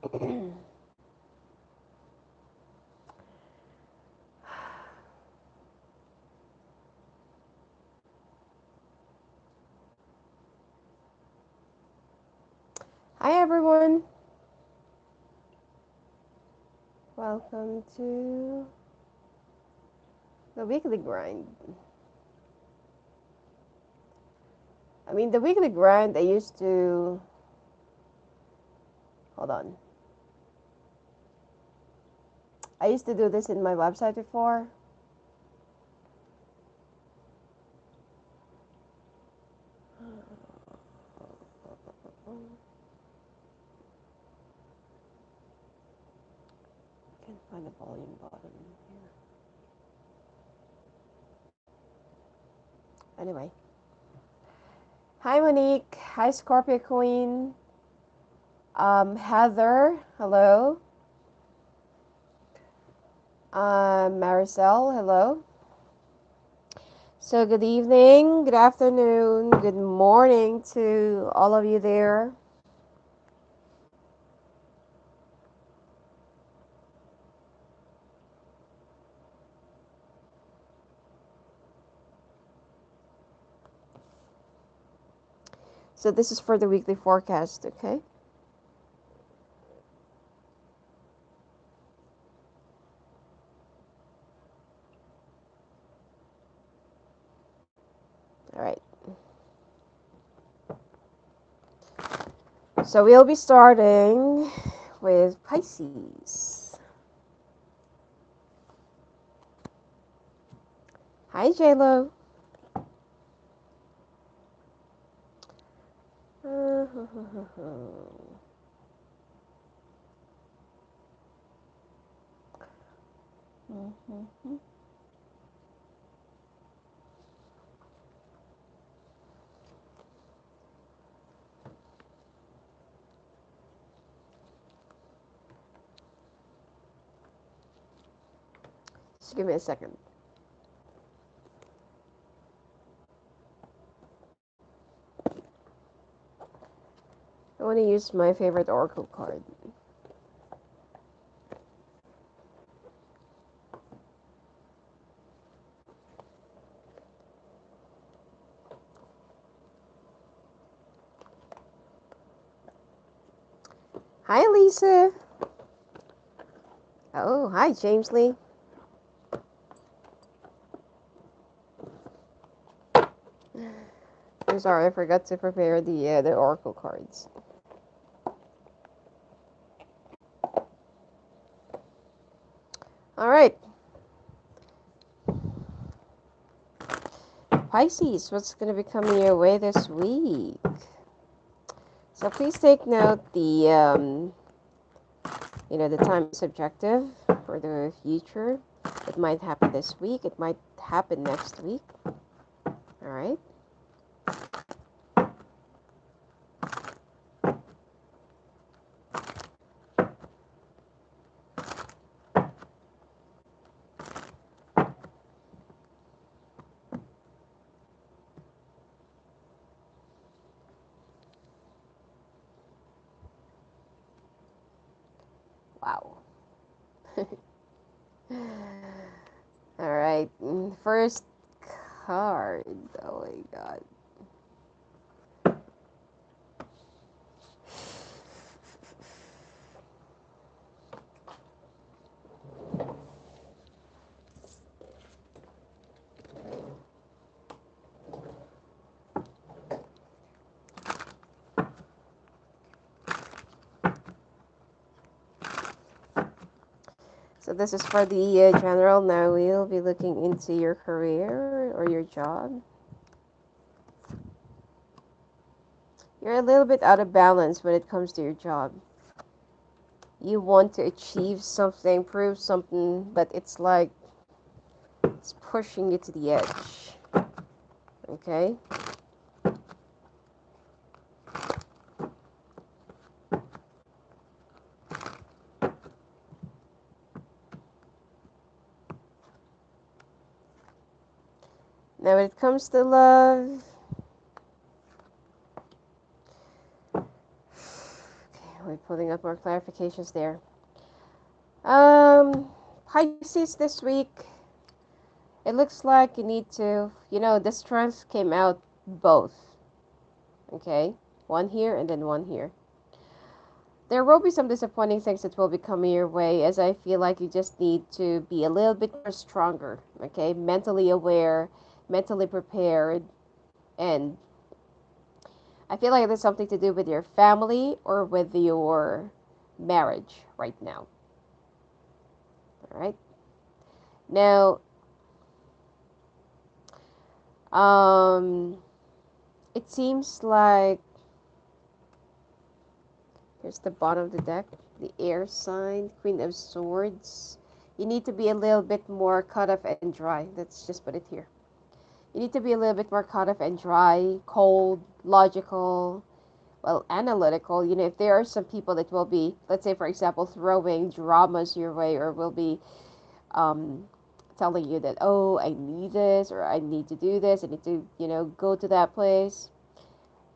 Hi everyone, welcome to the weekly grind. The weekly grind I used to, hold on. I used to do this in my website before. I can't find the volume button here. Anyway. Hi Monique. Hi Scorpio Queen. Heather. Hello. Maricel. Hello. So good evening, good afternoon, good morning to all of you there. So this is for the weekly forecast, okay? All right. So we'll be starting with Pisces. Hi, JLo. Just give me a second. I want to use my favorite oracle card. Hi, Lisa. Oh, hi, James Lee. I'm sorry, I forgot to prepare the oracle cards. All right. Pisces, what's going to be coming your way this week? So please take note the time is subjective for the future. It might happen this week. It might happen next week. All right. Wow. All right. First card. Oh my God. So this is for the general. Now we'll be looking into your career or your job. You're a little bit out of balance when it comes to your job. You want to achieve something, prove something, but it's like it's pushing you to the edge. Okay? Now when it comes to love, okay, we're pulling up more clarifications there. Um, Pisces this week, it looks like you need to, the strength came out both. Okay? One here and then one here. There will be some disappointing things that will be coming your way, as I feel like you just need to be a little bit more stronger. Okay? Mentally aware, mentally prepared, and I feel like there's something to do with your family or with your marriage right now. All right? Now, it seems like here's the bottom of the deck, the air sign, Queen of Swords. You need to be a little bit more cut off and dry. Let's just put it here. You need to be a little bit more cut off and dry, cold, logical, well, analytical. If there are some people that will be, let's say, for example, throwing dramas your way, or will be telling you that, oh, I need this, or I need to do this, I need to, go to that place.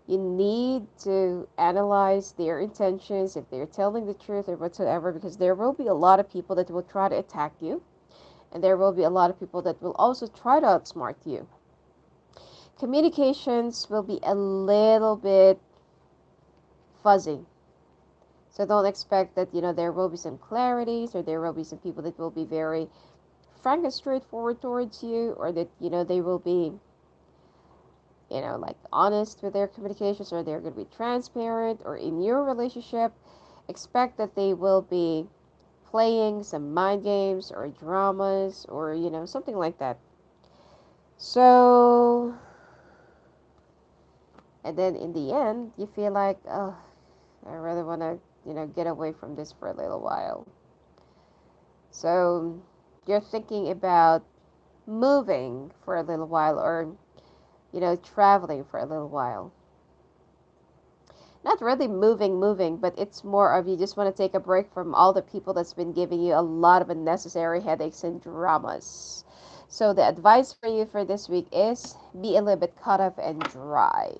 You need to analyze their intentions, if they're telling the truth or whatsoever, because there will be a lot of people that will try to attack you, and there will be a lot of people that will also try to outsmart you. Communications will be a little bit fuzzy. So don't expect that, there will be some clarities, or there will be some people that will be very frank and straightforward towards you, or that, they will be, like honest with their communications, or they're going to be transparent, or in your relationship, expect that they will be playing some mind games or dramas, or, something like that. So, and then in the end, you feel like, oh, I really want to, get away from this for a little while. So, you're thinking about moving for a little while, or, traveling for a little while. Not really moving, but it's more of you just want to take a break from all the people that's been giving you a lot of unnecessary headaches and dramas. So the advice for you for this week is be a little bit cut off and dry.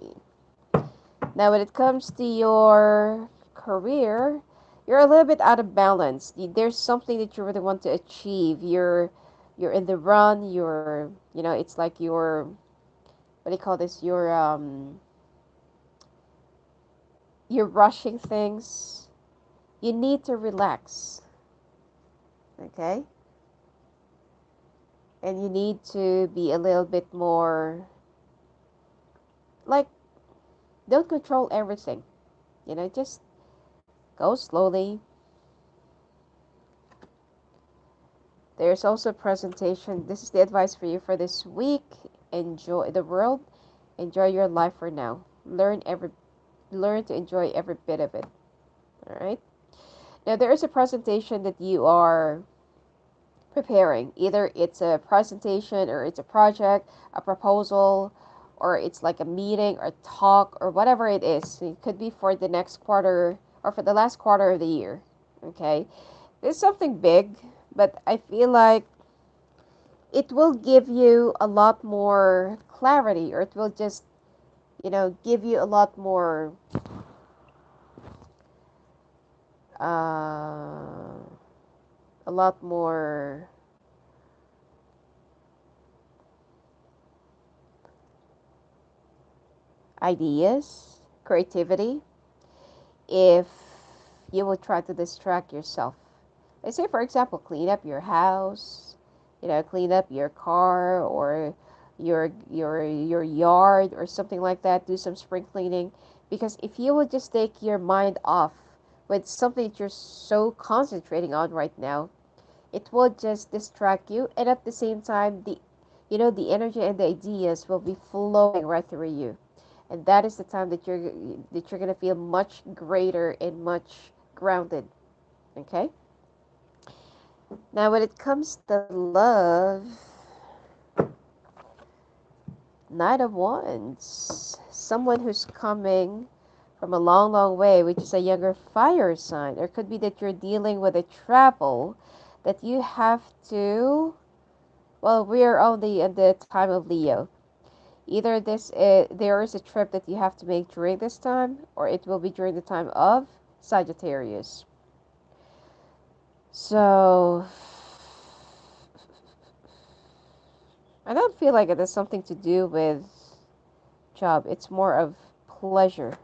Now, when it comes to your career, you're a little bit out of balance. There's something that you really want to achieve. You're in the run. It's like you're, what do you call this? You're rushing things. You need to relax. Okay? And you need to be a little bit more, like, don't control everything. Just go slowly. There's also a presentation. This is the advice for you for this week. Enjoy the world. Enjoy your life for now. Learn to enjoy every bit of it. All right? Now, there is a presentation that you are preparing. Either it's a presentation, or it's a project, a proposal, or it's like a meeting or talk, or whatever it is. It could be for the next quarter or for the last quarter of the year. Okay? It's something big, but I feel like it will give you a lot more clarity, or it will just, give you a lot more ideas, creativity, if you will try to distract yourself. Let's say, for example, clean up your house, clean up your car, or your yard, or something like that. Do some spring cleaning, because if you would just take your mind off with something that you're so concentrating on right now, it will just distract you, and at the same time, the energy and the ideas will be flowing right through you, and that is the time that you're going to feel much greater and much grounded. Okay? Now, when it comes to love, Knight of Wands, someone who's coming from a long, long way, which is a younger fire sign. Or it could be that you're dealing with a travel that you have to, well, we are only in the time of Leo. Either there is a trip that you have to make during this time, or it will be during the time of Sagittarius. So I don't feel like it has something to do with job. It's more of pleasure.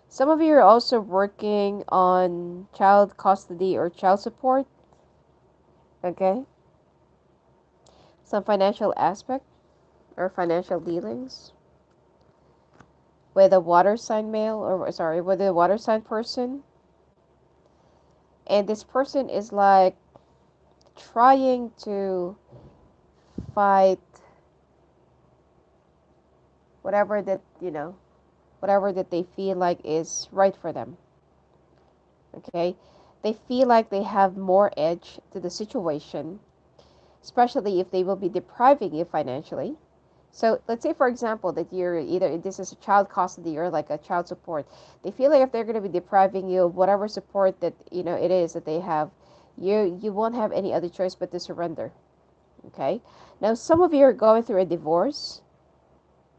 Some of you are also working on child custody or child support. Okay. Some financial aspect or financial dealings with a water sign male, or sorry, with a water sign person. And this person is like trying to fight whatever that, whatever that they feel like is right for them. Okay? They feel like they have more edge to the situation, especially if they will be depriving you financially. So let's say, for example, that you're either this is a child custody or like a child support. They feel like if they're going to be depriving you of whatever support that it is that they have, you won't have any other choice but to surrender. Okay. Now some of you are going through a divorce,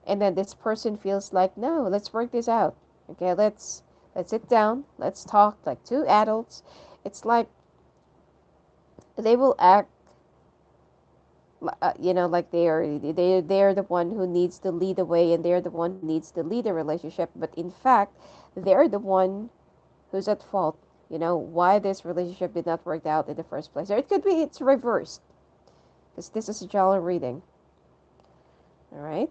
and then this person feels like, no, let's work this out. Okay, let's sit down, let's talk like two adults. It's like they will act like they're the one who needs to lead the way, and they're the one who needs to lead the relationship, but in fact they're the one who's at fault, why this relationship did not work out in the first place. Or it could be it's reversed, because this is a general reading. All right,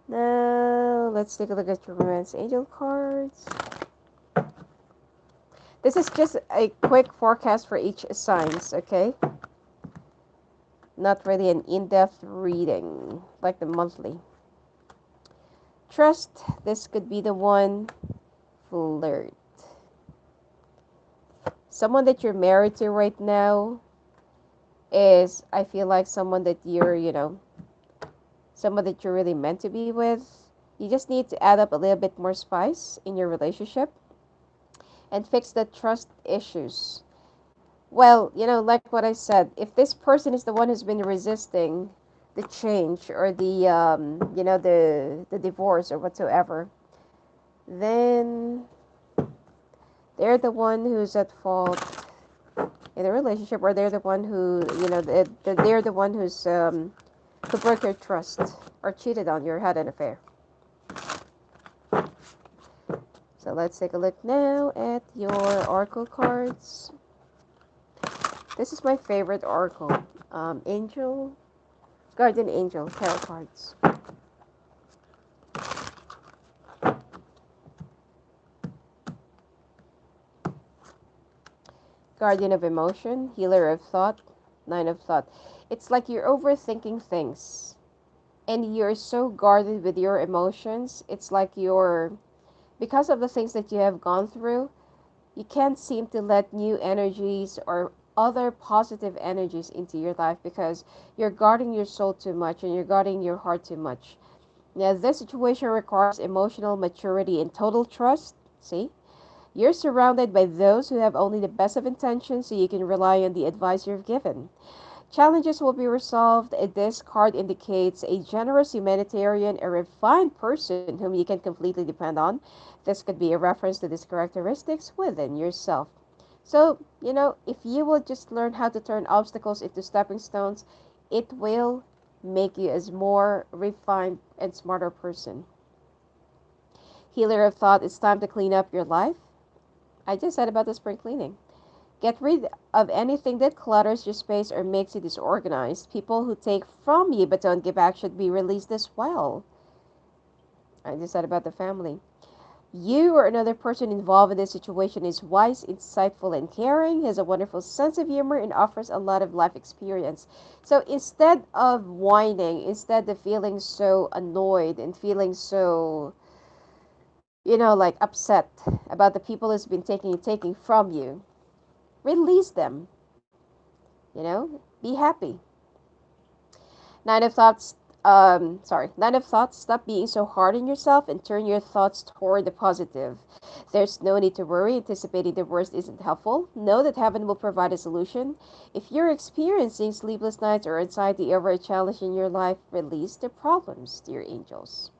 now let's take a look at your romance angel cards. This is just a quick forecast for each signs, okay? Not really an in-depth reading like the monthly. Trust, this could be the one. Flirt. Someone that you're married to right now is, I feel like, someone that someone that you're really meant to be with. You just need to add up a little bit more spice in your relationship and fix the trust issues. Well, like what I said, if this person is the one who's been resisting the change or the divorce or whatsoever, then they're the one who's at fault in the relationship, or they're the one who, they're the one who broke your trust or cheated on you or had an affair. So let's take a look now at your oracle cards. This is my favorite oracle. Angel, Guardian Angel tarot cards. Guardian of emotion, healer of thought, nine of thought. It's like you're overthinking things and you're so guarded with your emotions. It's like because of the things that you have gone through, you can't seem to let new energies or other positive energies into your life because you're guarding your soul too much and you're guarding your heart too much. Now, this situation requires emotional maturity and total trust. See? You're surrounded by those who have only the best of intentions, so you can rely on the advice you're given. Challenges will be resolved. This card indicates a generous humanitarian, a refined person whom you can completely depend on. This could be a reference to these characteristics within yourself. So, if you will just learn how to turn obstacles into stepping stones, it will make you as more refined and smarter person. Healer of thought, it's time to clean up your life. I just said about the spring cleaning. Get rid of anything that clutters your space or makes you disorganized. People who take from you but don't give back should be released as well. I just said about the family. You or another person involved in this situation is wise, insightful, and caring, has a wonderful sense of humor, and offers a lot of life experience. So instead of whining, instead of feeling so annoyed and feeling so, like upset about the people who's been taking from you, release them. Be happy. Nine of thoughts. Nine of thoughts. Stop being so hard on yourself and turn your thoughts toward the positive. There's no need to worry. Anticipating the worst isn't helpful. Know that heaven will provide a solution. If you're experiencing sleepless nights or anxiety over a challenge in your life, release the problems, dear angels.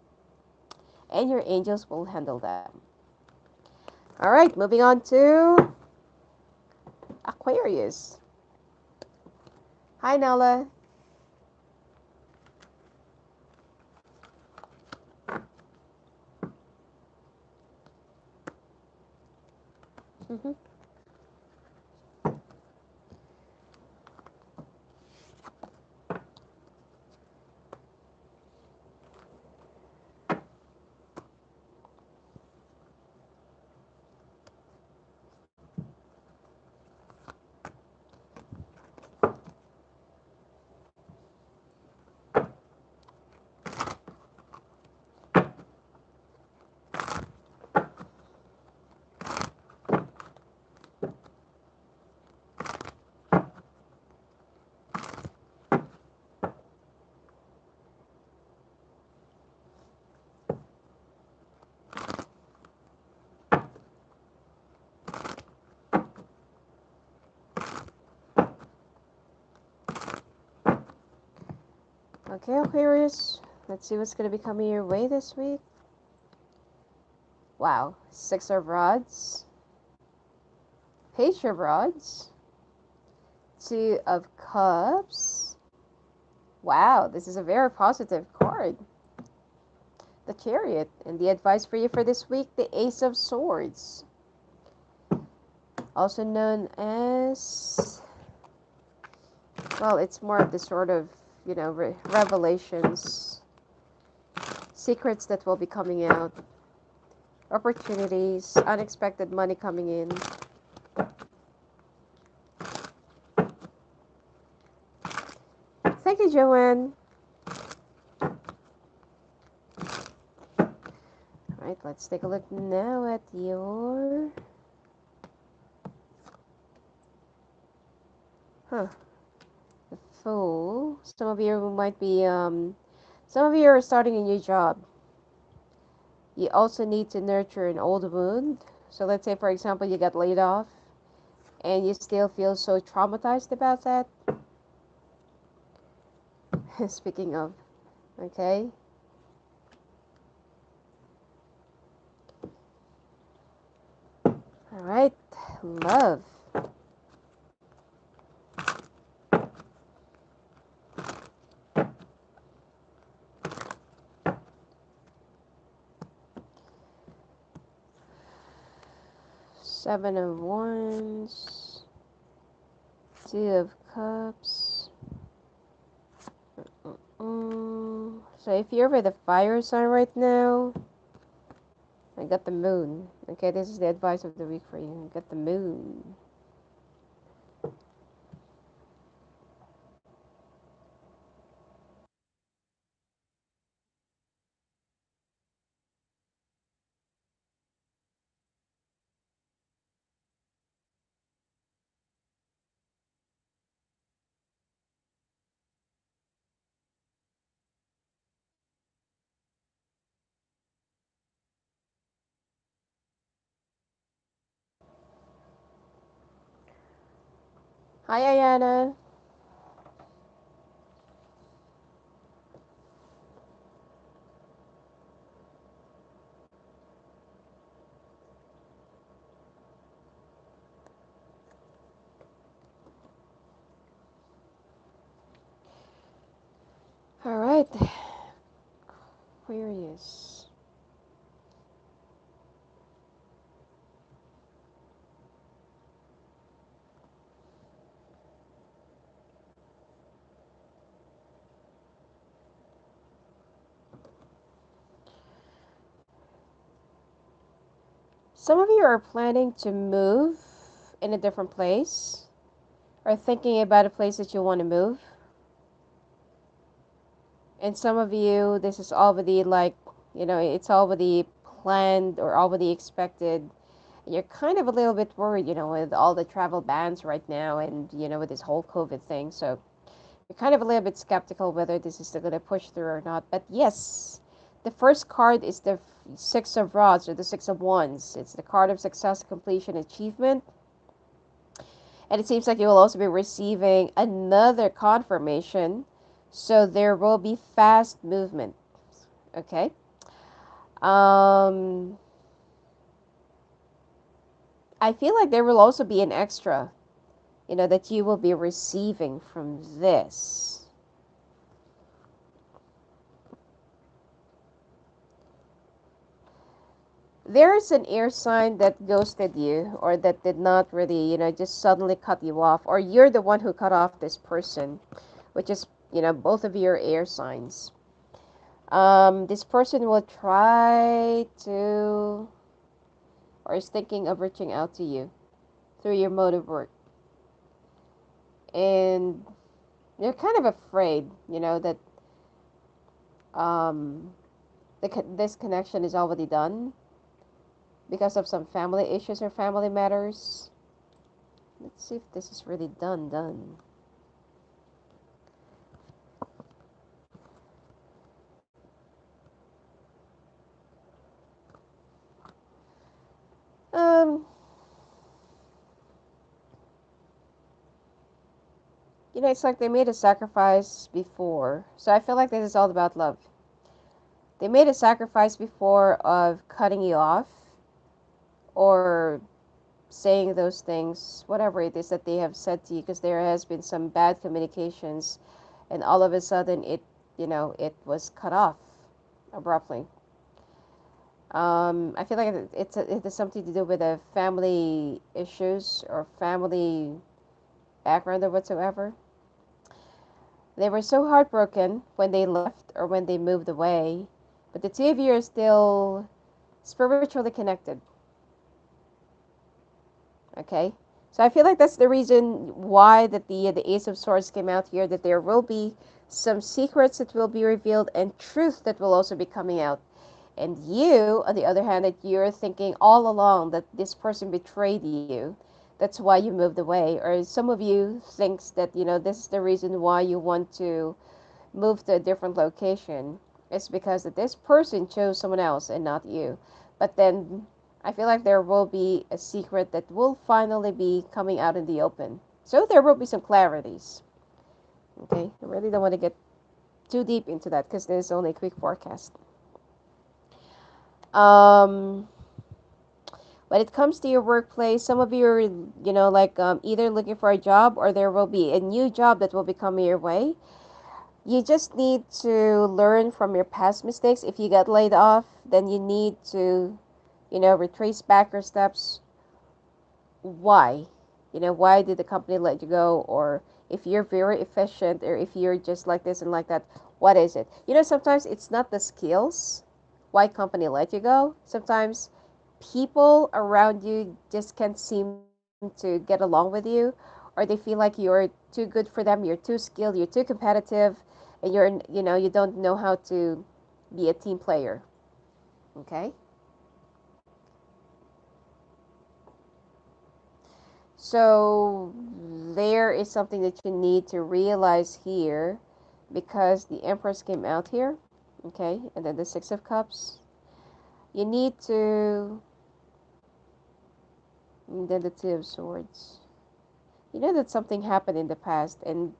and your angels will handle them. All right, moving on to Aquarius. Hi, Nella. Mm-hmm. Okay, Aquarius, let's see what's going to be coming your way this week. Wow, Six of Rods, Page of Rods, Two of Cups. Wow, this is a very positive card. The Chariot. And the advice for you for this week, the Ace of Swords. Also known as, well, it's more of the sort of, revelations, secrets that will be coming out, opportunities, unexpected money coming in. Thank you, Joanne. Alright, let's take a look now at your... The Fool. Some of you might be, some of you are starting a new job. You also need to nurture an old wound. So let's say, for example, you got laid off and you still feel so traumatized about that. Speaking of, okay. Alright, love. Seven of Wands, Two of Cups. So if you're with a fire sign right now, I got the Moon. Okay, this is the advice of the week for you. I got the Moon. Hi, Ayana. Alright, Aquarius. Some of you are planning to move in a different place, or thinking about a place that you want to move. And some of you, this is already like, it's already planned or already expected. And you're kind of a little bit worried, with all the travel bans right now and, with this whole COVID thing. So you're kind of a little bit skeptical whether this is still going to push through or not. But yes, the first card is the Six of Rods or the Six of Wands. It's the card of success, completion, achievement. And it seems like you will also be receiving another confirmation. So there will be fast movement. Okay. Um, I feel like there will also be an extra, that you will be receiving from this. There is an air sign that ghosted you or that did not really, just suddenly cut you off, or you're the one who cut off this person, which is, both of your air signs. This person will try to, or is thinking of reaching out to you through your mode of work. And you're kind of afraid, that um, this connection is already done because of some family issues or family matters. Let's see if this is really done. Um, it's like they made a sacrifice before. So I feel like this is all about love. They made a sacrifice before of cutting you off or saying those things, whatever it is that they have said to you, because there has been some bad communications, and all of a sudden it was cut off abruptly. I feel like it has something to do with the family issues or family background or whatsoever. They were so heartbroken when they left or when they moved away, but the two of you are still spiritually connected. Okay, so I feel like that's the reason why that the Ace of Swords came out here. That there will be some secrets that will be revealed and truth that will also be coming out. And you, on the other hand, that you're thinking all along that this person betrayed you. That's why you moved away. Or some of you thinks that, this is the reason why you want to move to a different location. It's because that this person chose someone else and not you. But then I feel like there will be a secret that will finally be coming out in the open. So there will be some clarities. Okay, I really don't want to get too deep into that because this is only a quick forecast. Um, when it comes to your workplace, some of you are, like either looking for a job or there will be a new job that will be coming your way. You just need to learn from your past mistakes. If you got laid off, then you need to, retrace back your steps. Why? Why did the company let you go? Or if you're very efficient or if you're just like this and like that, what is it? Sometimes it's not the skills why company let you go. Sometimes people around you just can't seem to get along with you, or they feel like you're too good for them, you're too skilled, you're too competitive, and you don't know how to be a team player. Okay? So there is something that you need to realize here because the Empress came out here, okay, and then the Six of Cups. You need to, and then the Two of Swords. You know that something happened in the past, and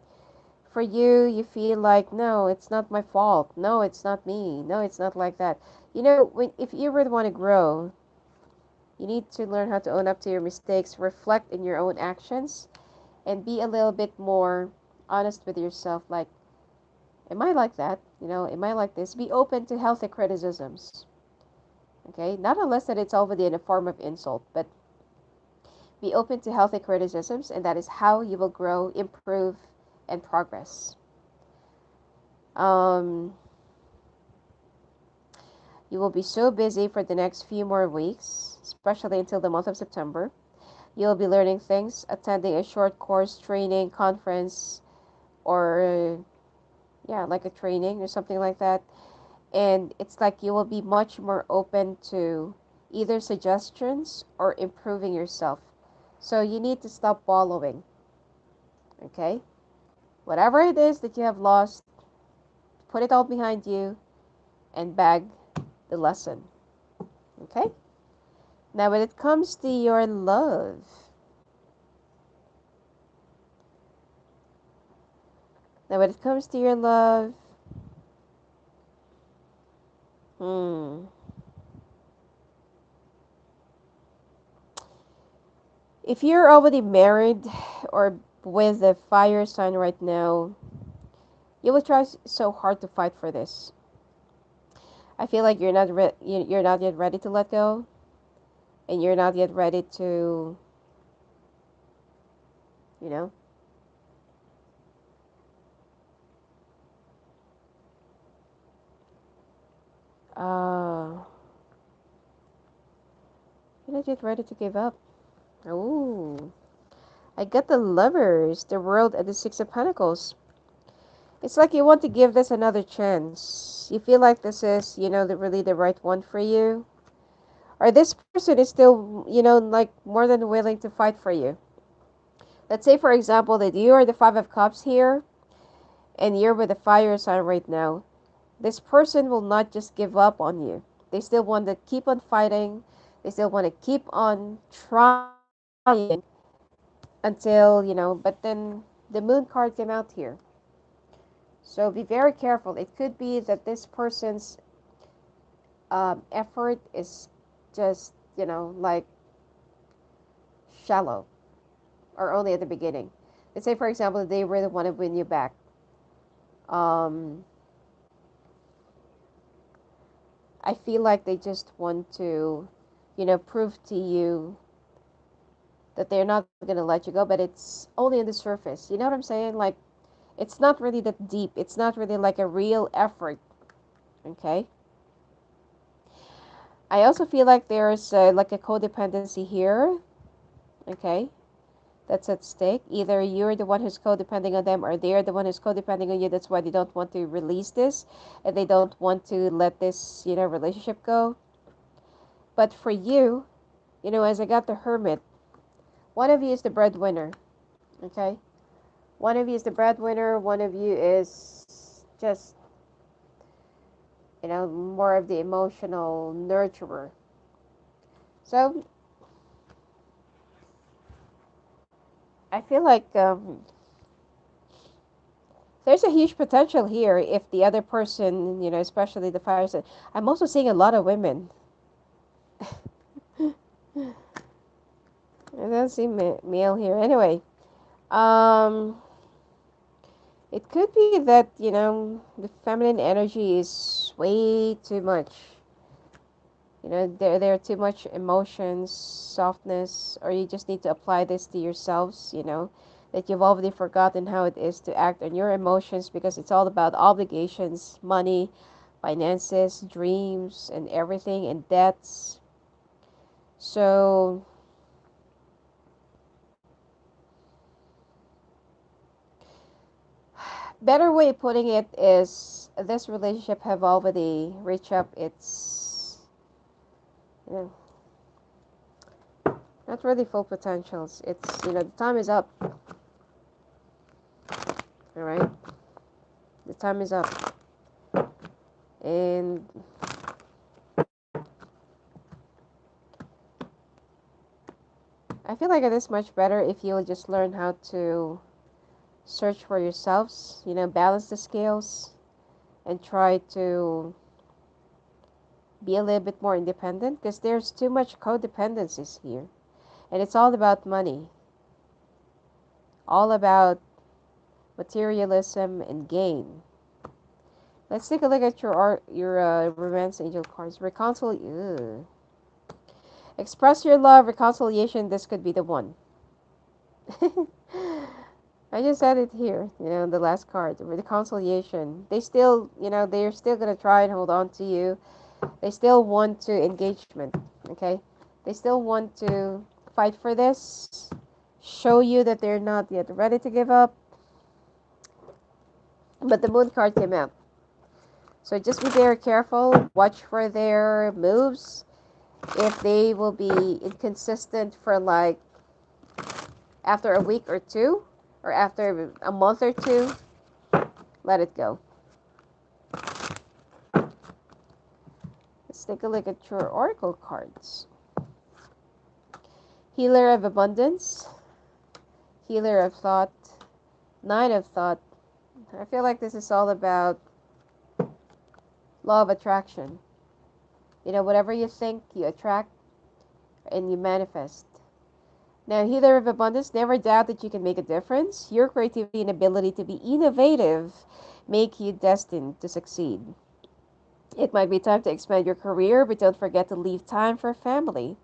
for you, you feel like, no, it's not my fault. No, it's not me. No, it's not like that. If you really want to grow, you need to learn how to own up to your mistakes, reflect in your own actions, and be a little bit more honest with yourself. Like, am I like that? Am I like this? Be open to healthy criticisms. Okay? Not unless that it's already in a form of insult, but be open to healthy criticisms, and that is how you will grow, improve, and progress. Um, you will be so busy for the next few more weeks, especially until the month of September. You'll be learning things, attending a short course, training, conference, or yeah, like a training or something like that. And it's like you will be much more open to either suggestions or improving yourself. So you need to stop wallowing, okay? Whatever it is that you have lost, put it all behind you and bag the lesson, okay? Now, when it comes to your love, now when it comes to your love, hmm, If you're already married or with a fire sign right now, you will try so hard to fight for this. I feel like you're not yet ready to let go, and you're not yet ready to, you know, uh, you're not yet ready to give up. Oh, I got the Lovers, the World, and the Six of Pentacles. It's like you want to give this another chance. You feel like this is, really the right one for you. Or this person is still, like more than willing to fight for you. Let's say, for example, that you are the Five of Cups here, and you're with the fire sign right now. This person will not just give up on you. They still want to keep on fighting. They still want to keep on trying until, but then the moon card came out here. So be very careful. It could be that this person's effort is just, like shallow or only at the beginning. Let's say, for example, they really want to win you back. Um, I feel like they just want to, prove to you that they're not going to let you go, but it's only on the surface. You know what I'm saying? Like, it's not really that deep. It's not really like a real effort. Okay? I also feel like there's like a codependency here. Okay? That's at stake. Either you're the one who's codepending on them or they're the one who's codepending on you. That's why they don't want to release this and they don't want to let this, relationship go. But for you, as I got the Hermit, one of you is the breadwinner. Okay? One of you is the breadwinner, one of you is just, more of the emotional nurturer. So I feel like there's a huge potential here if the other person, especially the fire sign. I'm also seeing a lot of women. I don't see male here. Anyway, um, it could be that, the feminine energy is way too much. There are too much emotions, softness, or you just need to apply this to yourselves, that you've already forgotten how it is to act on your emotions because it's all about obligations, money, finances, dreams, and everything, and debts. So, better way of putting it is this relationship have already reached up its, you know, not really full potentials. It's, the time is up. All right, the time is up, and I feel like it is much better if you'll just learn how to search for yourselves, balance the scales, and try to be a little bit more independent because there's too much codependencies here, and it's all about money, all about materialism and gain. Let's take a look at your romance angel cards. Express your love, reconciliation. This could be the one. I just said it here, the last card, reconciliation. They still, they're still gonna try and hold on to you. They still want to engagement, okay? They still want to fight for this, show you that they're not yet ready to give up. But the moon card came out. So just be very careful. Watch for their moves. If they will be inconsistent for like after a week or two, or after a month or two, let it go. Let's take a look at your oracle cards. Healer of abundance, healer of thought, nine of thought. I feel like this is all about law of attraction. Whatever you think, you attract and you manifest. Now, healer of abundance, never doubt that you can make a difference. Your creativity and ability to be innovative make you destined to succeed. It might be time to expand your career, but don't forget to leave time for family.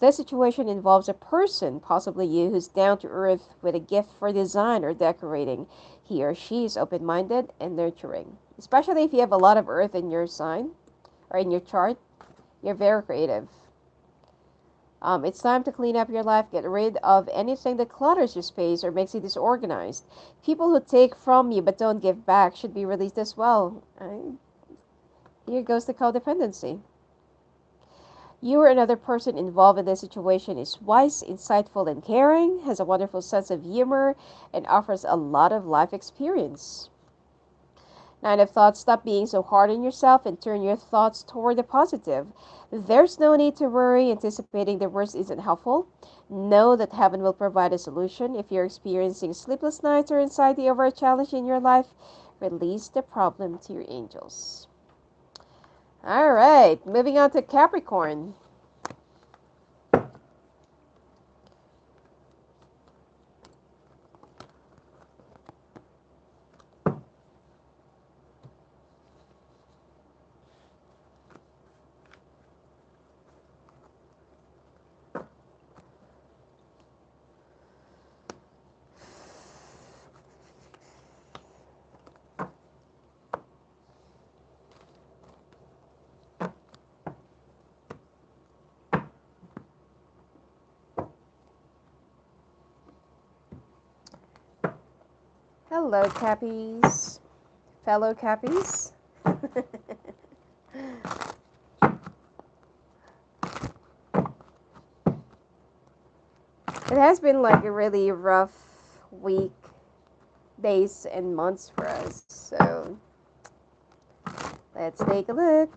This situation involves a person, possibly you, who's down to earth with a gift for design or decorating. He or she is open minded and nurturing. Especially if you have a lot of earth in your sign or in your chart, you're very creative. It's time to clean up your life, get rid of anything that clutters your space or makes you disorganized. People who take from you but don't give back should be released as well. Here goes the codependency. You or another person involved in this situation is wise, insightful, and caring, has a wonderful sense of humor, and offers a lot of life experience. Nine of thoughts, stop being so hard on yourself and turn your thoughts toward the positive. There's no need to worry. Anticipating the worst isn't helpful. Know that heaven will provide a solution. If you're experiencing sleepless nights or anxiety over a challenge in your life, release the problem to your angels. All right, moving on to Capricorn. Hello, Cappies. Fellow Cappies. It has been like a really rough week, days, and months for us. So let's take a look.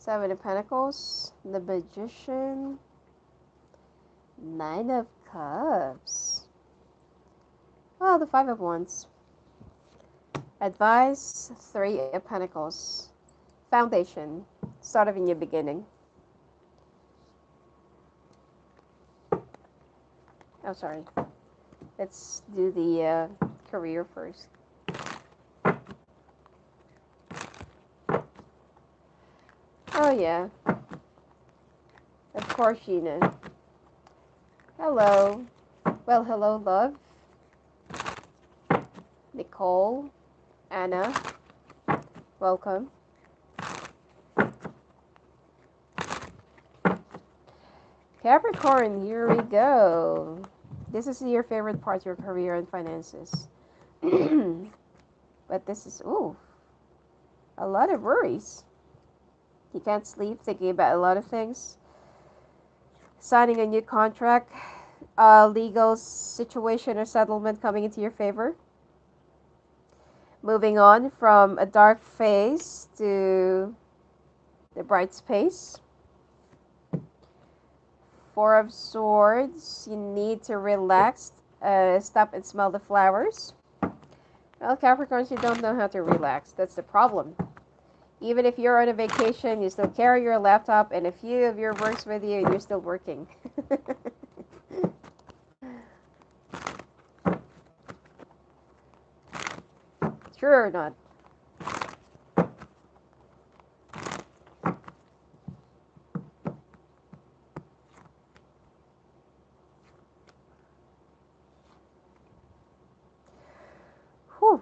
Seven of Pentacles, the Magician, Nine of Cups. Oh, the Five of Wands. Advice, Three of Pentacles. Foundation, start of a new beginning. Oh, sorry. Let's do the career first. Oh, yeah. Of course you know. Hello. Well, hello, love. Nicole. Anna. Welcome. Capricorn, here we go. This is your favorite part, your career and finances. But this is, ooh, a lot of worries. You can't sleep, thinking about a lot of things. Signing a new contract, legal situation or settlement coming into your favor. Moving on from a dark phase to the bright space. Four of Swords, you need to relax, stop and smell the flowers. Well, Capricorns, you don't know how to relax. That's the problem. Even if you're on a vacation, you still carry your laptop and a few of your works with you, and you're still working. True or not? Whew.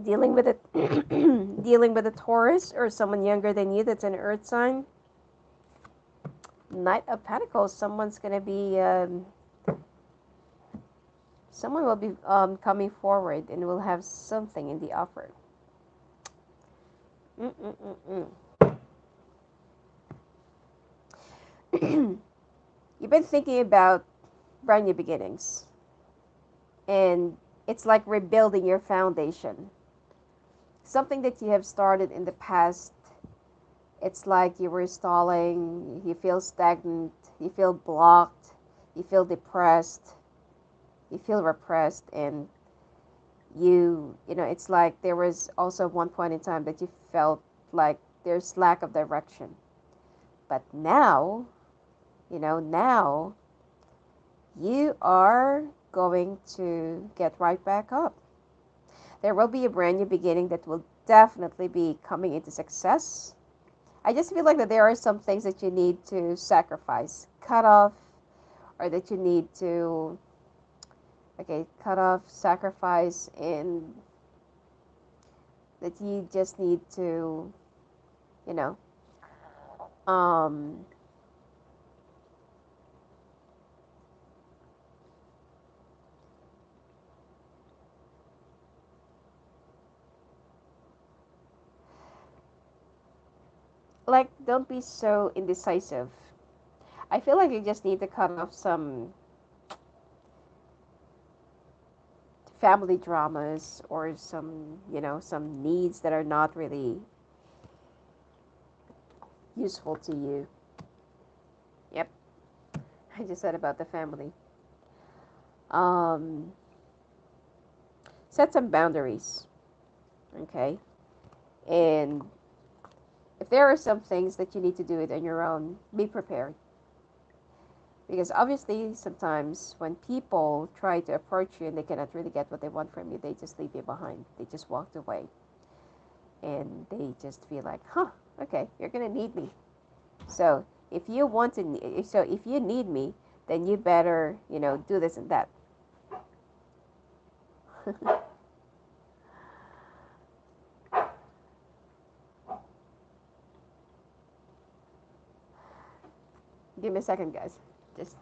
Dealing with a dealing with a Taurus or someone younger than you that's an earth sign. Knight of Pentacles, someone's gonna be someone will be coming forward and will have something in the offer. You've been thinking about brand new beginnings, and It's like rebuilding your foundation. Something that you have started in the past, it's like you were stalling, you feel stagnant, you feel blocked, you feel depressed, you feel repressed, and it's like there was also one point in time that you felt like there's lack of direction. But now, now you are going to get right back up. There will be a brand new beginning that will definitely be coming into success. I just feel like that there are some things that you need to sacrifice, cut off, or that you need to, okay, cut off, sacrifice, and that you just need to, you know, um, like, don't be so indecisive. I feel like you just need to cut off some family dramas or some, some needs that are not really useful to you. Yep, I just said about the family. Um, Set some boundaries, okay? And if there are some things that you need to do it on your own, be prepared. Because obviously, sometimes when people try to approach you and they cannot really get what they want from you, they just leave you behind. They just walked away. And they just feel like, huh, okay, you're going to need me. So if you want to, so if you need me, then you better, do this and that. Give me a second, guys. Just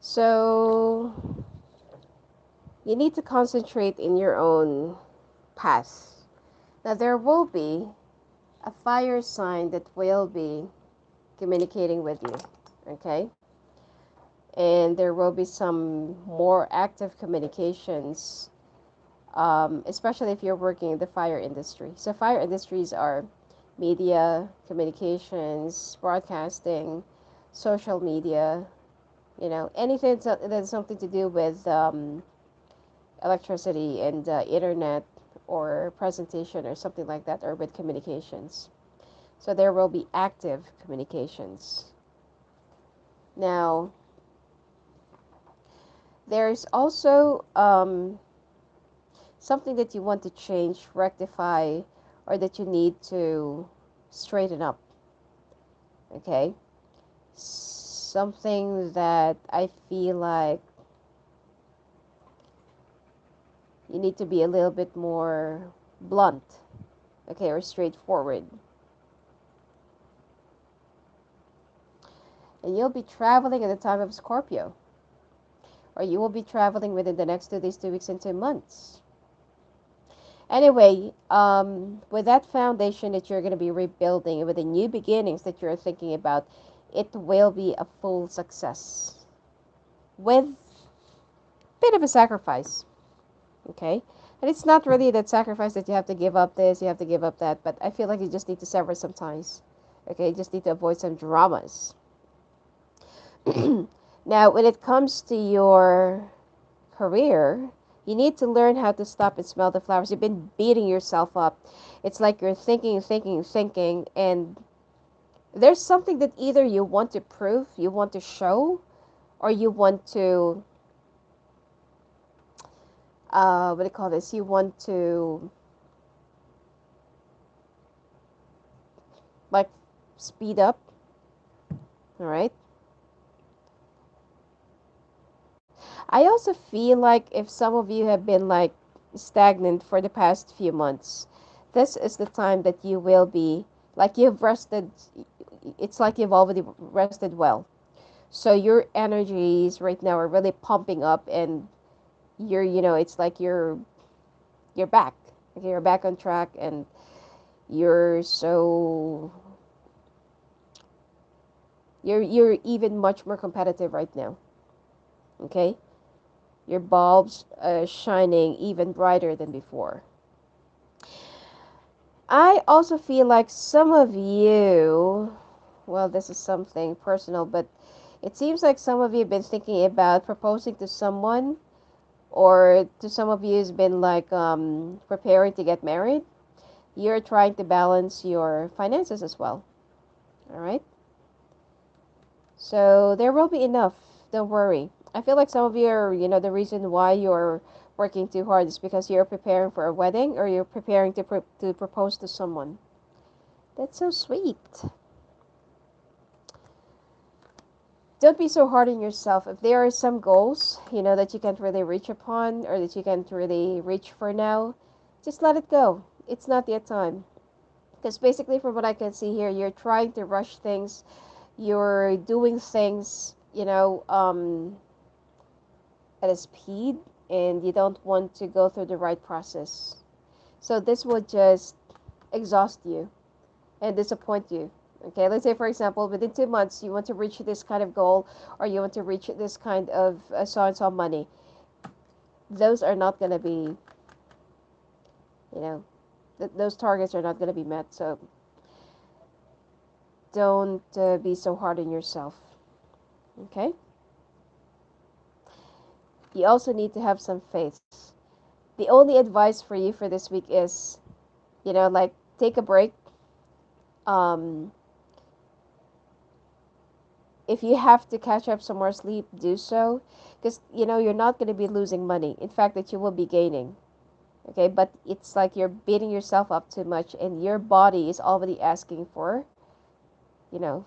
so you need to concentrate in your own path. Now there will be a fire sign that will be communicating with you, okay? And there will be some more active communications, especially if you're working in the fire industry. So fire industries are media, communications, broadcasting, social media, anything that's something to do with electricity and internet or presentation or something like that, or with communications. So there will be active communications. Now, there's also something that you want to change, rectify, or that you need to straighten up. Okay? Something that I feel like you need to be a little bit more blunt, okay, or straightforward. And you'll be traveling at the time of Scorpio, or you will be traveling within the next 2 days, 2 weeks, and 2 months. Anyway, with that foundation that you're going to be rebuilding, with the new beginnings that you're thinking about, it will be a full success with a bit of a sacrifice, okay? And it's not really that sacrifice that you have to give up this, you have to give up that, but I feel like you just need to sever some ties, okay? You just need to avoid some dramas. Now, when it comes to your career, you need to learn how to stop and smell the flowers. You've been beating yourself up. It's like you're thinking, thinking, thinking, and there's something that either you want to prove, you want to show, or you want to, what do you call this? You want to, like, speed up, all right? I also feel like if some of you have been like stagnant for the past few months, this is the time that you will be like you've rested. It's like you've already rested well. So your energies right now are really pumping up, and it's like you're back. Okay, you're back on track, and you're so you're even much more competitive right now. Okay, your bulbs shining even brighter than before. I also feel like some of you, well, this is something personal, but it seems like some of you have been thinking about proposing to someone, or to some of you has been like preparing to get married. You're trying to balance your finances as well. All right. So there will be enough. Don't worry. I feel like some of you are, the reason why you're working too hard is because you're preparing for a wedding, or you're preparing to propose to someone. That's so sweet. Don't be so hard on yourself. If there are some goals, that you can't really reach upon, or that you can't really reach for now, just let it go. It's not yet time. Because basically, from what I can see here, you're trying to rush things. You're doing things, at a speed, and you don't want to go through the right process. So this will just exhaust you and disappoint you. Okay, let's say for example, within 2 months, you want to reach this kind of goal, or you want to reach this kind of so and so money. Those are not going to be, those targets are not going to be met. So don't be so hard on yourself. Okay. You also need to have some faith. The only advice for you for this week is, like, take a break. Um, if you have to catch up some more sleep, do so, because you're not going to be losing money. In fact, that you will be gaining. Okay, but it's like you're beating yourself up too much, and your body is already asking for, to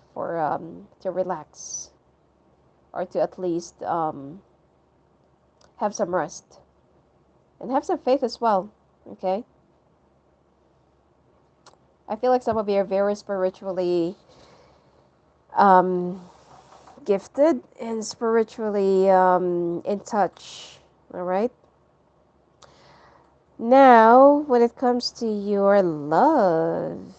relax, or to at least have some rest, and have some faith as well. Okay, I feel like some of you are very spiritually um, gifted and spiritually in touch. All right. Now, when it comes to your love,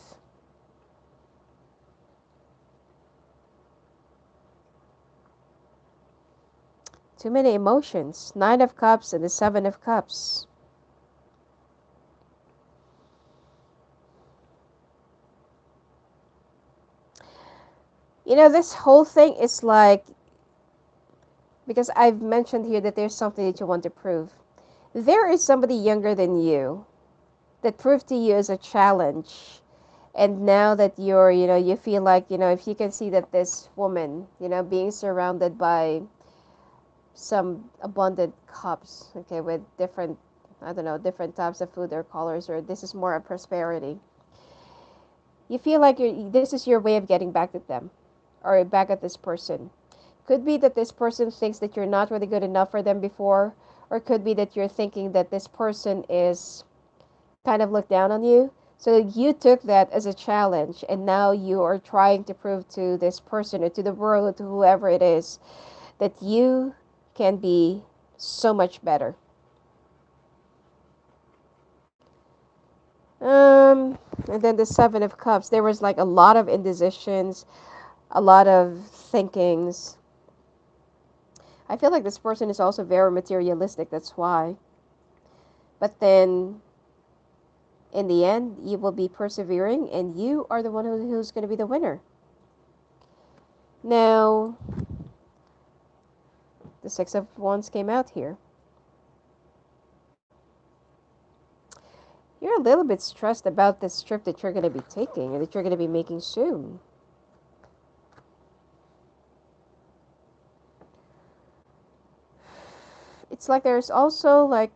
too many emotions. Nine of Cups and the Seven of Cups. This whole thing is like, because I've mentioned here that there's something that you want to prove. There is somebody younger than you that proved to you as a challenge. And now that you feel like, if you can see that this woman, being surrounded by some abundant cups, okay, with different, I don't know, different types of food or colors, or this is more of prosperity. You feel like this is your way of getting back at them, or back at this person. Could be that this person thinks that you're not really good enough for them before, or could be that you're thinking that this person is kind of looked down on you. So you took that as a challenge, and now you are trying to prove to this person, or to the world, or to whoever it is, that you can be so much better. And then the Seven of Cups, there was like a lot of indecisions, a lot of thinkings. I feel like this person is also very materialistic, that's why. But then, in the end, you will be persevering, and you are the one who's going to be the winner. Now, the Six of Wands came out here. You're a little bit stressed about this trip that you're going to be taking, or that you're going to be making soon. it's like there's also like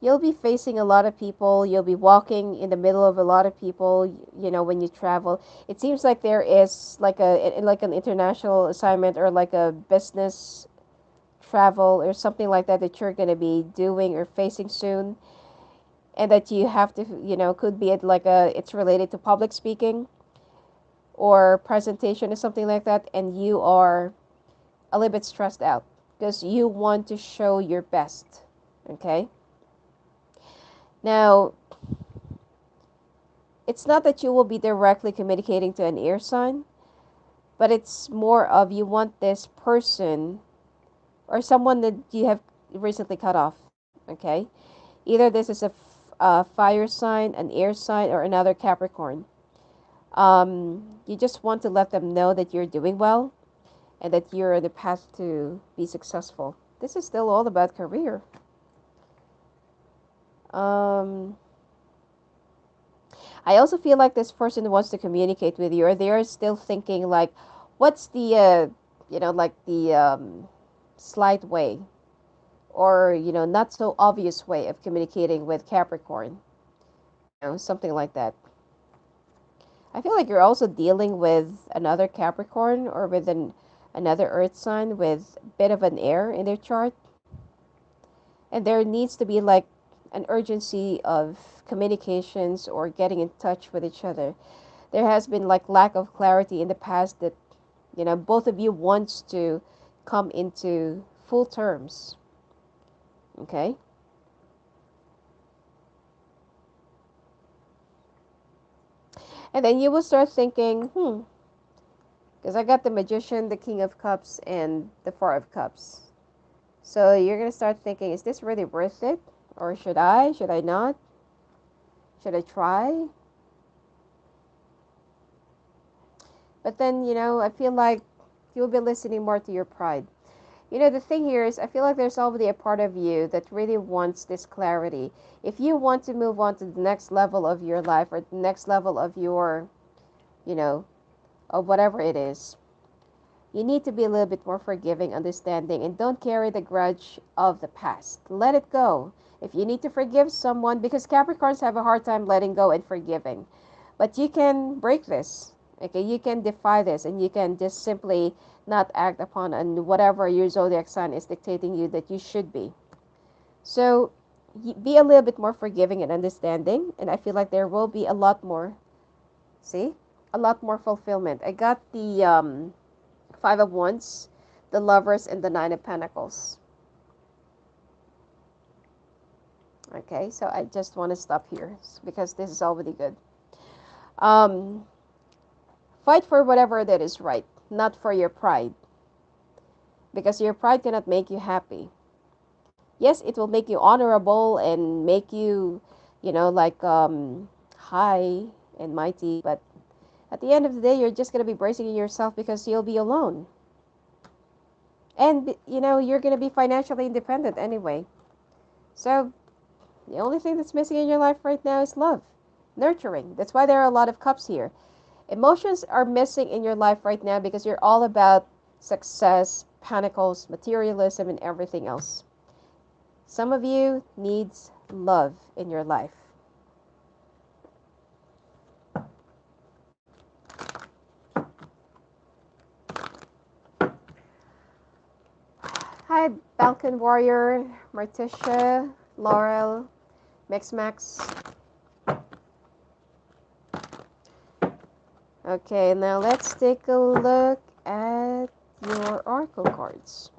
you'll be facing a lot of people. You'll be walking in the middle of a lot of people, when you travel. It seems like there is like like an international assignment or like a business travel or something like that that you're going to be doing or facing soon, and that you have to, could be like it's related to public speaking or presentation or something like that, and you are a little bit stressed out because you want to show your best. Okay? Now, it's not that you will be directly communicating to an air sign, but it's more of you want this person or someone that you have recently cut off. Okay? Either this is a fire sign, an air sign, or another Capricorn. You just want to let them know that you're doing well and that you're on the path to be successful. This is still all about career. I also feel like this person wants to communicate with you, or they're still thinking like, what's the, like the slight way, or not so obvious way of communicating with Capricorn, something like that. I feel like you're also dealing with another Capricorn or with another Earth sign with a bit of an air in their chart, and there needs to be like an urgency of communications or getting in touch with each other. There has been like lack of clarity in the past that both of you wants to come into full terms. Okay? And then you will start thinking, because I got the Magician, the King of Cups, and the Four of Cups. So you're going to start thinking, is this really worth it? Or should I? Should I not? Should I try? But then, I feel like you'll be listening more to your pride. The thing here is, I feel like there's already a part of you that really wants this clarity. If you want to move on to the next level of your life or the next level of your, of whatever it is, you need to be a little bit more forgiving, understanding, and don't carry the grudge of the past. Let it go. If you need to forgive someone, because Capricorns have a hard time letting go and forgiving, but you can break this. Okay, you can defy this, and you can just simply not act upon and whatever your zodiac sign is dictating you that you should be. So be a little bit more forgiving and understanding, and I feel like there will be a lot more, a lot more fulfillment. I got the Five of Wands, the Lovers, and the Nine of Pentacles. Okay, so I just want to stop here because this is already good. Fight for whatever that is right, not for your pride. Because your pride cannot make you happy. Yes, it will make you honorable and make you, high and mighty. But at the end of the day, you're just going to be bracing yourself because you'll be alone. And, you're going to be financially independent anyway. So the only thing that's missing in your life right now is love, nurturing. That's why there are a lot of cups here. Emotions are missing in your life right now because you're all about success, pentacles, materialism, and everything else. Some of you needs love in your life. Hi, Balkan Warrior, Marticia, Laurel, Mix. Okay, now let's take a look at your oracle cards.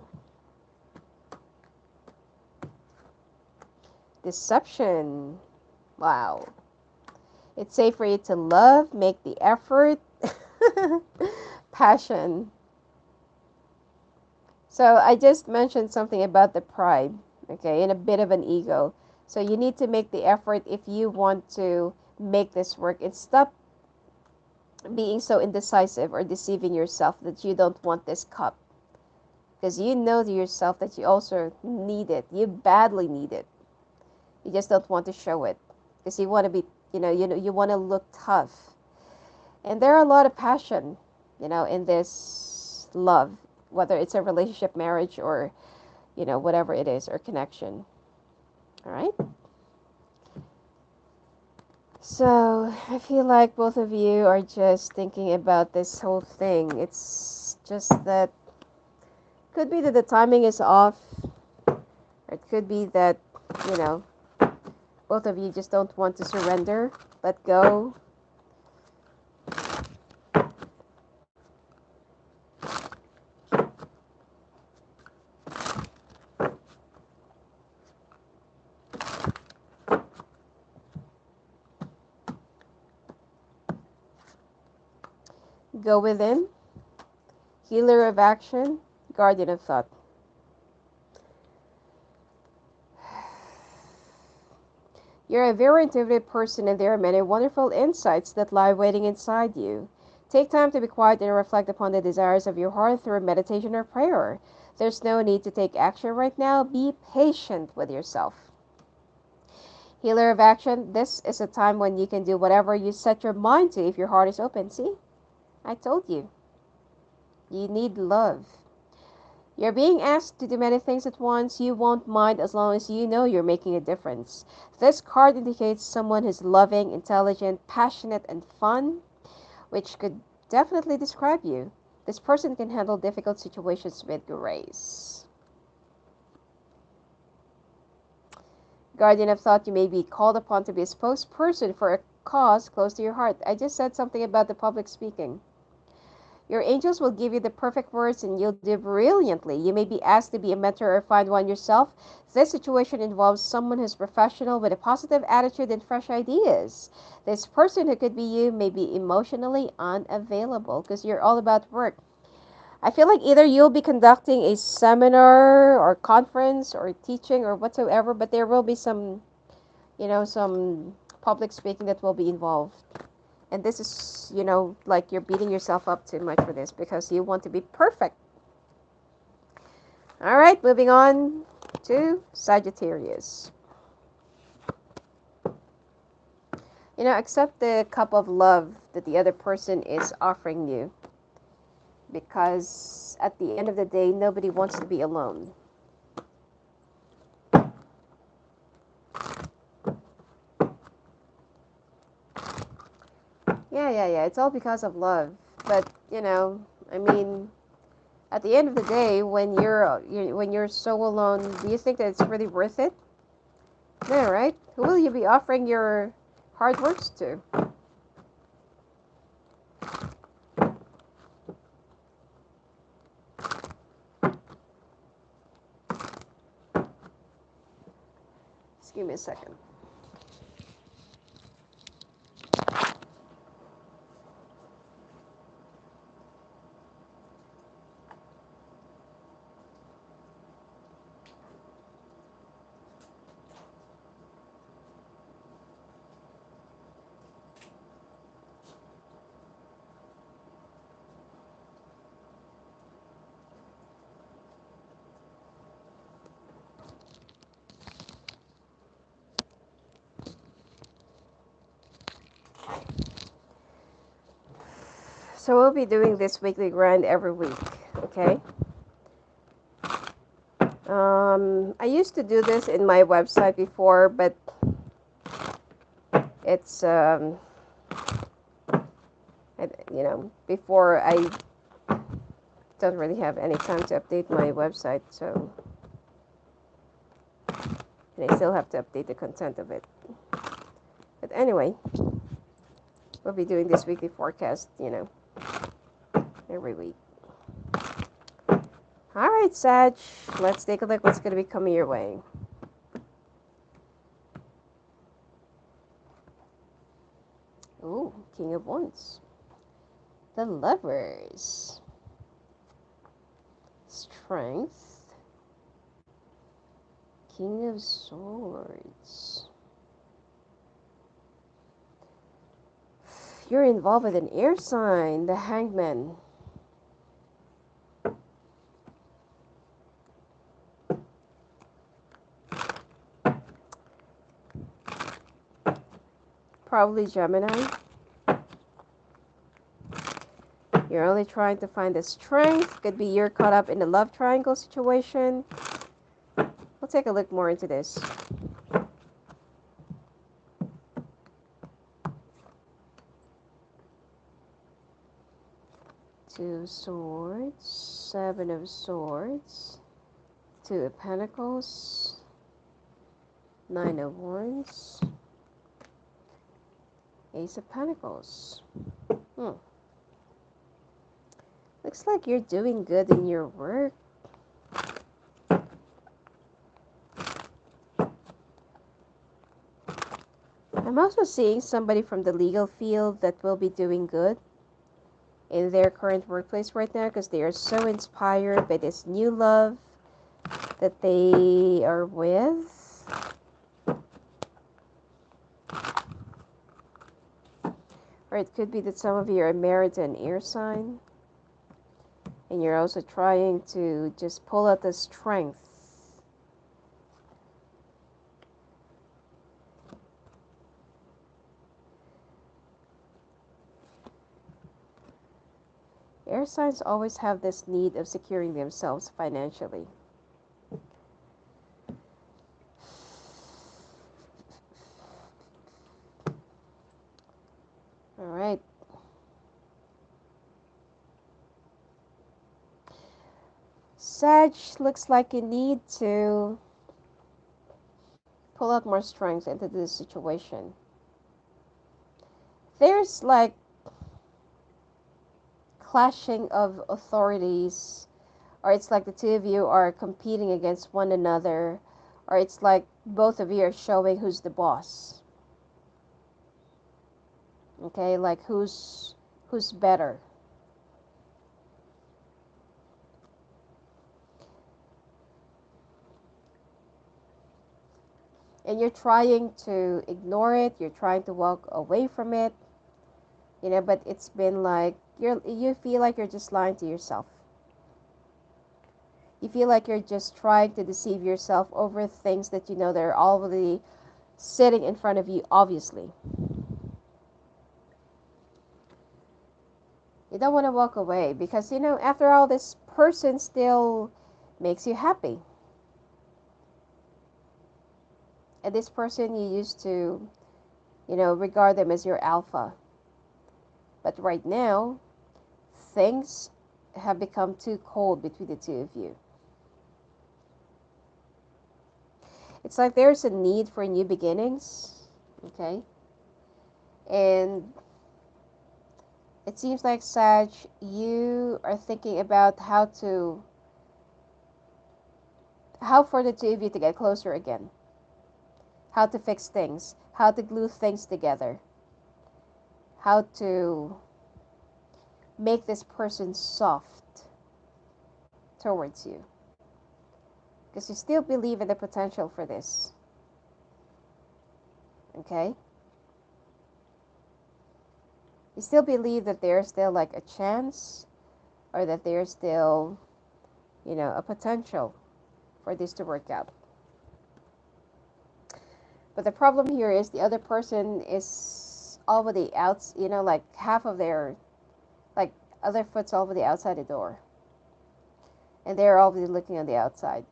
Deception. Wow. It's safe for you to love, make the effort. Passion. So I just mentioned something about the pride, okay, and a bit of an ego. So you need to make the effort if you want to make this work. And stop being so indecisive or deceiving yourself that you don't want this cup. Because you know to yourself that you also need it. You badly need it. You just don't want to show it. Because you want to be, you want to look tough. And there are a lot of passion, in this love. whether it's a relationship, marriage, or, you know, whatever it is, or connection. All right? So I feel like both of you are just thinking about this whole thing. It's just that could be that the timing is off, or it could be that, you know, both of you just don't want to surrender, let go. Go within, healer of action, guardian of thought. You're a very intuitive person, and there are many wonderful insights that lie waiting inside you. Take time to be quiet and reflect upon the desires of your heart through meditation or prayer. There's no need to take action right now. Be patient with yourself. Healer of action, this is a time when you can do whatever you set your mind to if your heart is open. See? I told you. You need love. You're being asked to do many things at once. You won't mind as long as you know you're making a difference. This card indicates someone who's loving, intelligent, passionate, and fun, which could definitely describe you. This person can handle difficult situations with grace. Guardian of thought, you may be called upon to be a spokesperson for a cause close to your heart. I just said something about the public speaking. Your angels will give you the perfect words and you'll do brilliantly. You may be asked to be a mentor or find one yourself. This situation involves someone who's professional with a positive attitude and fresh ideas. This person who could be you may be emotionally unavailable because you're all about work. I feel like either you'll be conducting a seminar or conference or teaching or whatsoever, but there will be some, you know, some public speaking that will be involved. And this is, you know, like you're beating yourself up too much for this because you want to be perfect. All right, moving on to Sagittarius. You know, accept the cup of love that the other person is offering you. Because at the end of the day, nobody wants to be alone. Yeah. It's all because of love. But, you know, I mean, at the end of the day, when you're so alone, do you think that it's really worth it? No, right? Who will you be offering your hard works to? Just give me a second. So we'll be doing this weekly grind every week, okay? I used to do this in my website before, but it's, you know, before I don't really have any time to update my website, so, and I still have to update the content of it. But anyway, we'll be doing this weekly forecast, you know, every week. All right, Sag, let's take a look what's going to be coming your way. Ooh, King of Wands. The Lovers. Strength. King of Swords. You're involved with an air sign, the Hangman. Probably Gemini. You're only trying to find the strength. Could be you're caught up in the love triangle situation. We'll take a look more into this. Two of Swords, Seven of Swords, Two of Pentacles, Nine of Wands, Ace of Pentacles. Looks like you're doing good in your work. I'm also seeing somebody from the legal field that will be doing good in their current workplace right now because they are so inspired by this new love that they are with. Or it could be that some of you are married to an air sign. And you're also trying to just pull out the strength. Air signs always have this need of securing themselves financially. All right. Sag, looks like you need to pull out more strength into this situation. There's like clashing of authorities, or it's like the two of you are competing against one another, or it's like both of you are showing who's the boss. Okay, like who's better. And you're trying to ignore it, you're trying to walk away from it, you know, but it's been like you feel like you're just lying to yourself. You feel like you're just trying to deceive yourself over things that you know they're already sitting in front of you, obviously. You don't want to walk away because, you know, after all, this person still makes you happy. And this person you used to, you know, regard them as your alpha. But right now, things have become too cold between the two of you. It's like there's a need for new beginnings, okay? And it seems like, Sag, you are thinking about how for the two of you to get closer again. How to fix things, how to glue things together, how to make this person soft towards you. Because you still believe in the potential for this. Okay? You still believe that there's still like a chance, or that there's still, you know, a potential for this to work out. But the problem here is the other person is already out, you know, like half of their, like, other foot's already outside the door. And they're already looking on the outside.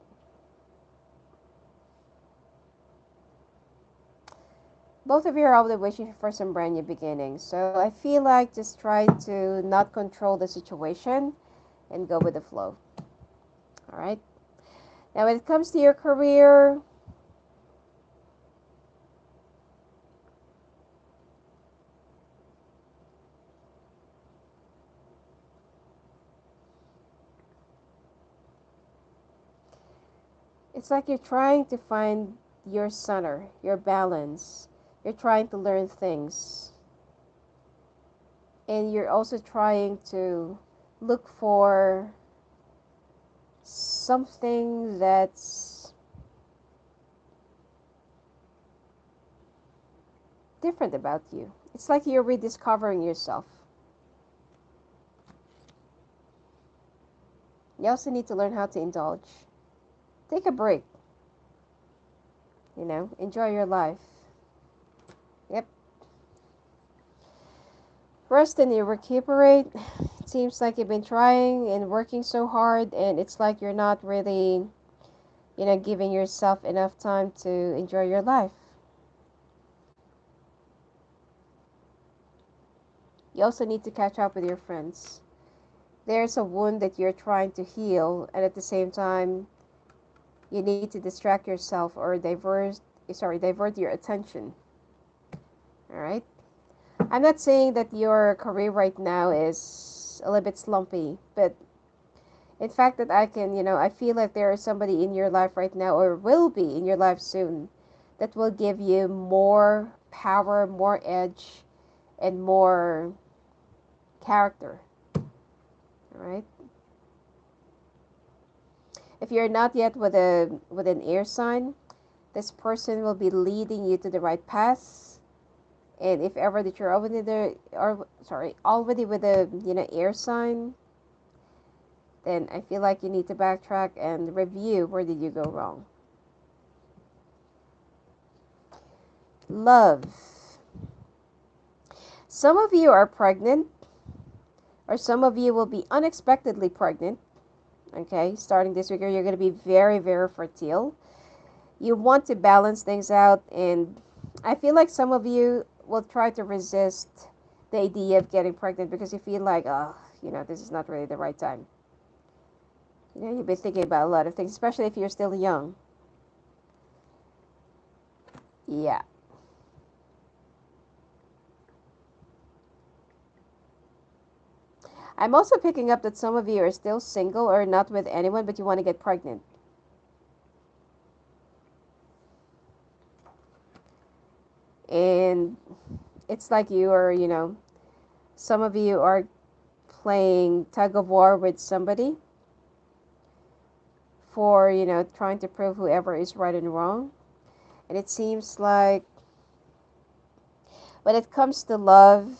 Both of you are already wishing for some brand new beginnings. So I feel like just try to not control the situation and go with the flow. Alright? Now when it comes to your career, it's like you're trying to find your center, your balance. You're trying to learn things. And you're also trying to look for something that's different about you. It's like you're rediscovering yourself. You also need to learn how to indulge. Take a break. You know, enjoy your life. Yep. Rest and you recuperate. it seems like you've been trying and working so hard, and it's like you're not really, giving yourself enough time to enjoy your life. You also need to catch up with your friends. There's a wound that you're trying to heal, and at the same time, you need to distract yourself or divert your attention. All right? I'm not saying that your career right now is a little bit slumpy, but in fact that I feel like there is somebody in your life right now or will be in your life soon that will give you more power, more edge, and more character. All right? If you're not yet with an air sign, this person will be leading you to the right path. And if ever that you're already with a air sign, then I feel like you need to backtrack and review where did you go wrong. Love. Some of you are pregnant, or some of you will be unexpectedly pregnant. Okay, starting this week, you're going to be very, very fertile. You want to balance things out, and I feel like some of you will try to resist the idea of getting pregnant because you feel like, oh, this is not really the right time. You've been thinking about a lot of things, especially if you're still young. Yeah. I'm also picking up that some of you are still single or not with anyone, but you want to get pregnant. And it's like you are, some of you are playing tug of war with somebody for, trying to prove whoever is right and wrong. And it seems like when it comes to love,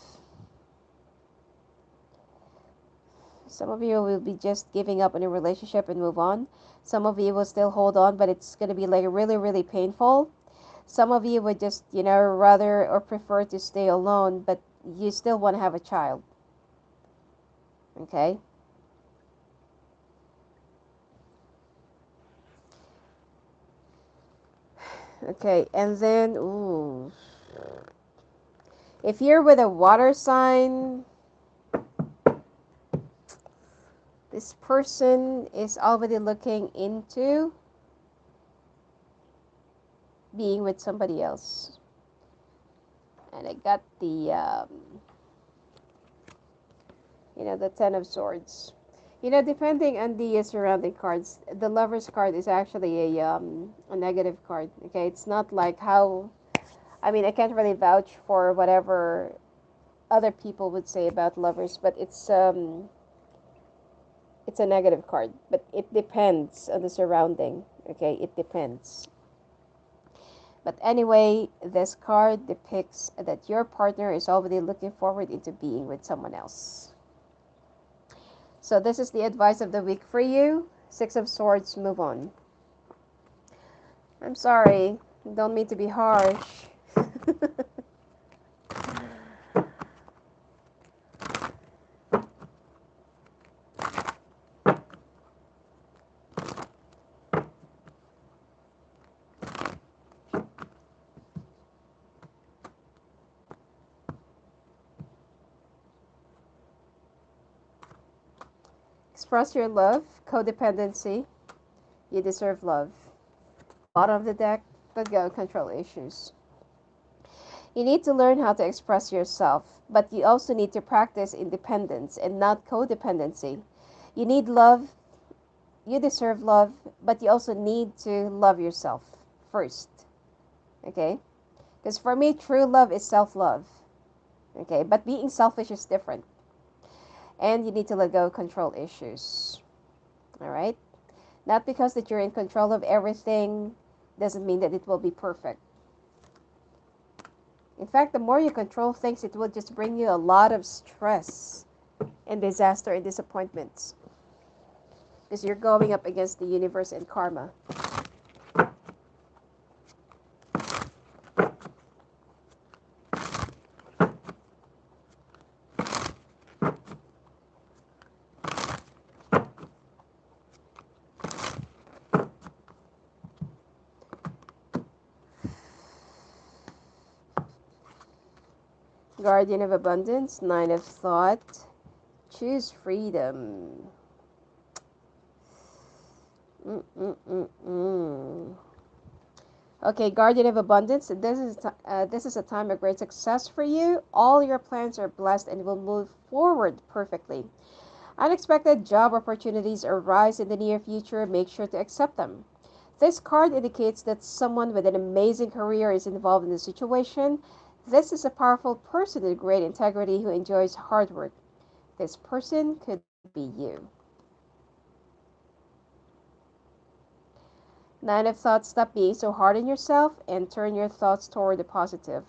some of you will be just giving up on a relationship and move on. Some of you will still hold on, but it's going to be like really, really painful. Some of you would just, rather or prefer to stay alone, but you still want to have a child. Okay? Okay, and then, ooh. If you're with a water sign, this person is already looking into being with somebody else. And I got the, the Ten of Swords. Depending on the surrounding cards, the Lover's card is actually a negative card. Okay, it's not like how, I can't really vouch for whatever other people would say about lovers, but it's a negative card. But it depends on the surrounding. Okay, it depends. But anyway, this card depicts that your partner is already looking forward into being with someone else. So this is the advice of the week for you. Six of Swords, move on. I'm sorry. Don't mean to be harsh. Express your love. Codependency. You deserve love. Bottom of the deck, let go, control issues. You need to learn how to express yourself, but you also need to practice independence and not codependency. You need love, you deserve love, but you also need to love yourself first. Okay? Because for me, true love is self-love. Okay? But being selfish is different. And you need to let go control issues. Alright? Not because that you're in control of everything doesn't mean that it will be perfect. In fact, the more you control things, it will just bring you a lot of stress and disaster and disappointments. Because you're going up against the universe and karma. Guardian of Abundance, Nine of Thought. Choose freedom. Okay, Guardian of Abundance, this is a time of great success for you. All your plans are blessed and will move forward perfectly. Unexpected job opportunities arise in the near future. Make sure to accept them. This card indicates that someone with an amazing career is involved in the situation. This is a powerful person with great integrity who enjoys hard work. This person could be you. Nine of Thoughts, stop being so hard on yourself and turn your thoughts toward the positive.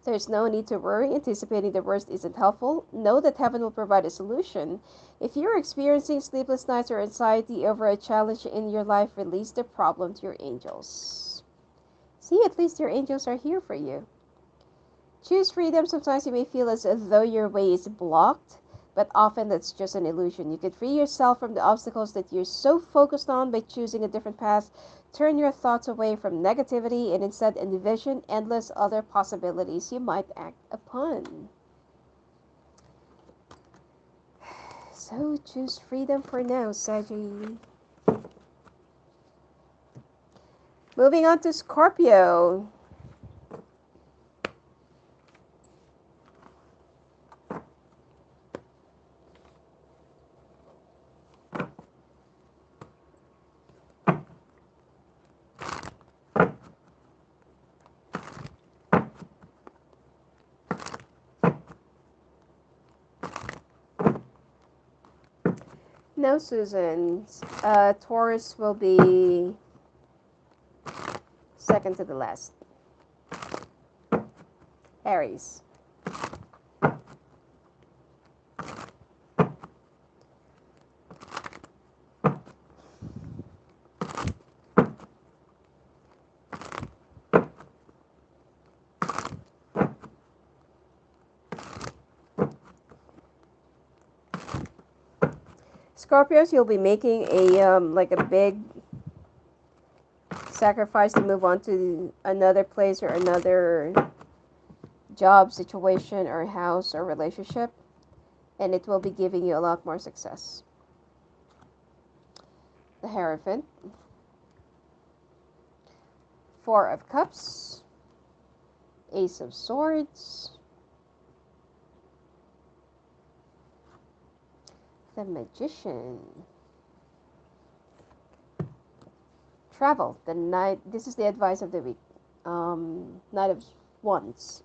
There's no need to worry. Anticipating the worst isn't helpful. Know that heaven will provide a solution. If you're experiencing sleepless nights or anxiety over a challenge in your life, release the problem to your angels. See, at least your angels are here for you. Choose freedom. Sometimes you may feel as though your way is blocked, but often that's just an illusion. You can free yourself from the obstacles that you're so focused on by choosing a different path. Turn your thoughts away from negativity and instead envision endless other possibilities you might act upon. So choose freedom for now, Sagittarius. Moving on to Scorpio. No, Susan. Taurus will be second to the last. Aries. Scorpios, you'll be making a like a big sacrifice to move on to another place or another job situation or house or relationship, and it will be giving you a lot more success. The Hierophant. Four of Cups. Ace of Swords. The Magician. Travel. The Knight. This is the advice of the week. Knight of Wands.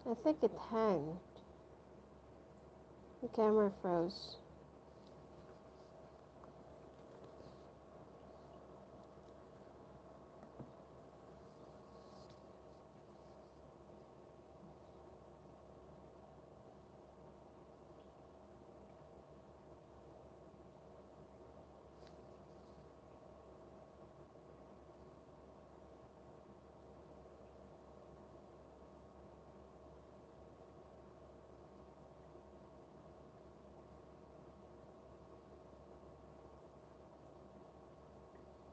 I think it hanged. The camera froze.